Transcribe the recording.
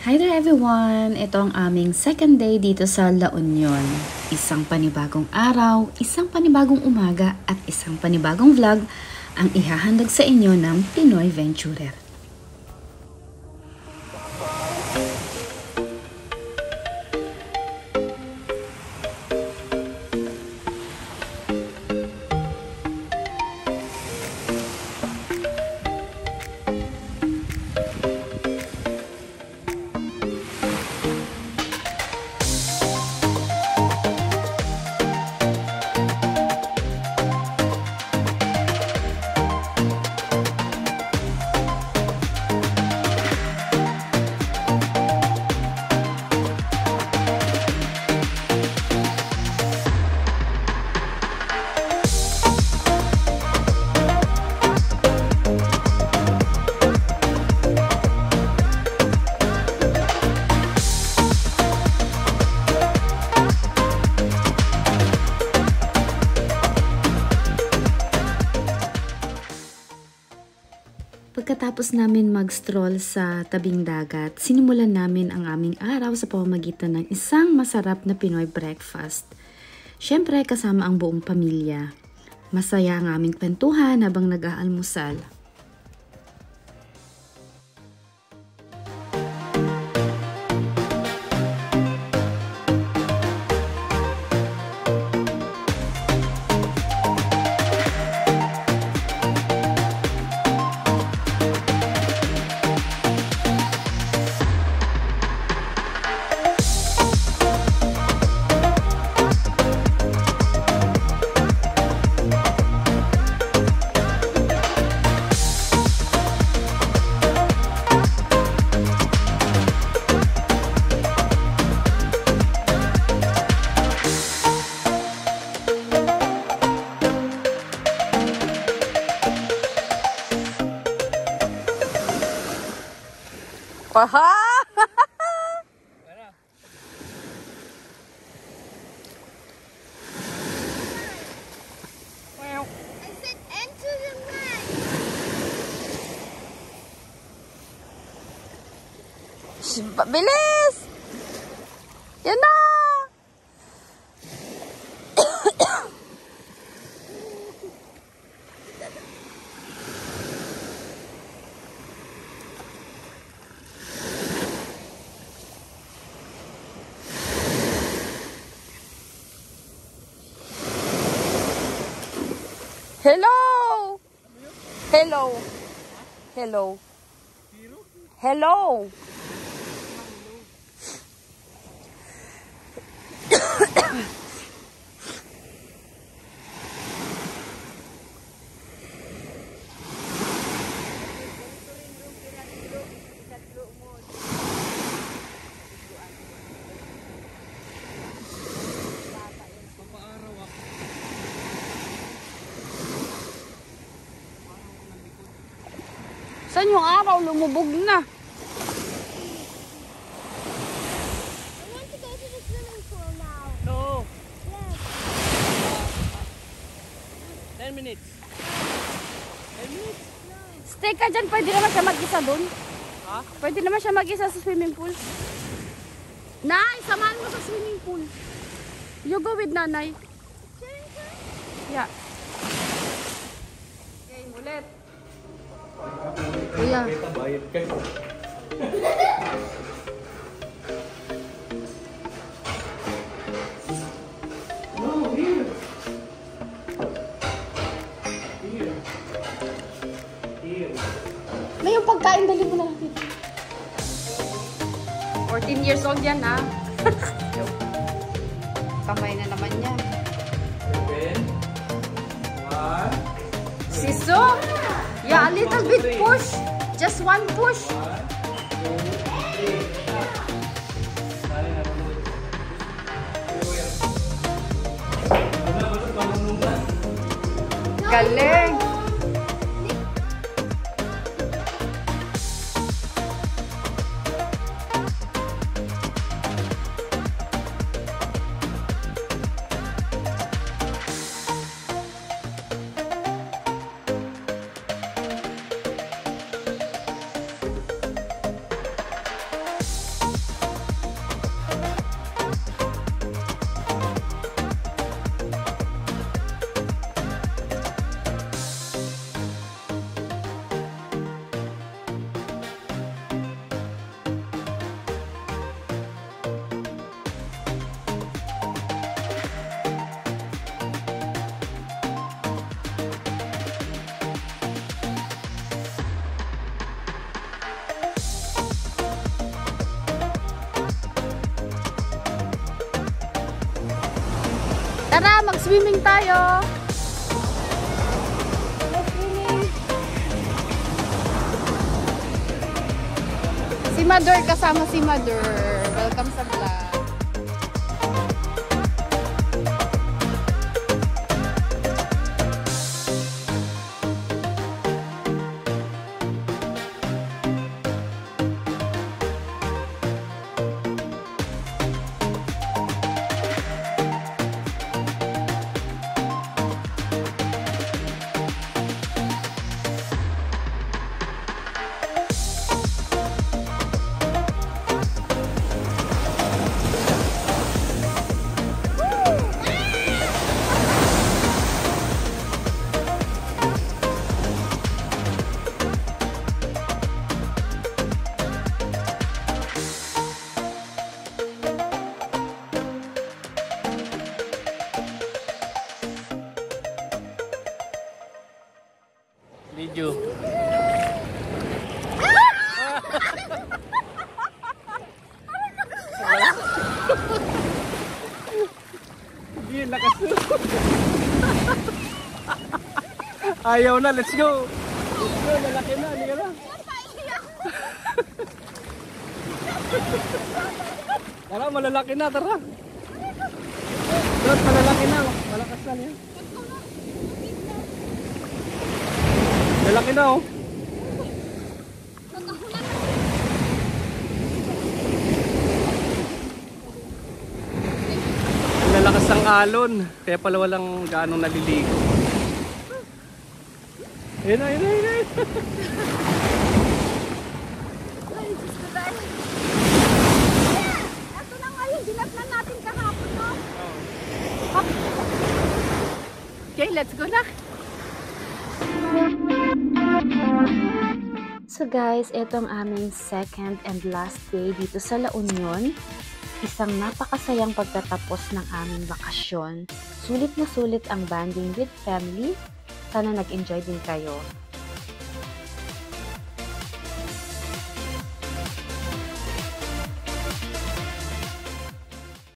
Hi there everyone! Ito ang aming second day dito sa La Union. Isang panibagong araw, isang panibagong umaga at isang panibagong vlog ang ihahandog sa inyo ng Pinoy Venturer. Pagkatapos namin mag-stroll sa tabing dagat, sinimulan namin ang aming araw sa pamamagitan ng isang masarap na Pinoy breakfast. Siyempre kasama ang buong pamilya. Masaya ang aming kwentuhan habang nag-aalmusal. Paha! I said enter the line. Bilis! Yan na! Hello! Hello! Hello! Hello! Saan yung araw? Lumubog na. I want to go to the swimming pool now. No, Yes. 10 minutes. 10 minutes? Stay ka dyan. Pwede naman siya mag-isa dun. Ha? Pwede naman siya mag-isa sa swimming pool. Nay, samahan mo sa swimming pool. You go with nanay. Yeah. Okay, ulit. Kuya. Bayad ka. No, here. Here. Here. May yung pagkain, dali mo na natin. 14 years old yan, ha? Kamay na naman niya. Open. 1. Siso? Yeah, a little bit push. Just one push. 1, 2, 3. Dali na runod. Wala ba ito pangulungan? Galing. Tara, mag-swimming tayo. Mag-swimming. Si Mother, kasama si Mother. Welcome sa vlog. Video. Sige, lakas mo. Ayaw na, let's go. Let's go, lalaki na, hindi ka na. Tara, malalaki na, tara. Tara, malalaki na, malakas na niya. Lalaki na oh. Ang lalakas ng alon, kaya pala walang gaano naliligo. Ayun na, ayun na, ayun na. Ito na nga yung dinatnan natin kahapon, no? Okay, let's go na. So guys, ito ang aming second and last day dito sa La Union. Isang napakasayang pagtatapos ng aming bakasyon. Sulit na sulit ang bonding with family. Sana nag-enjoy din kayo.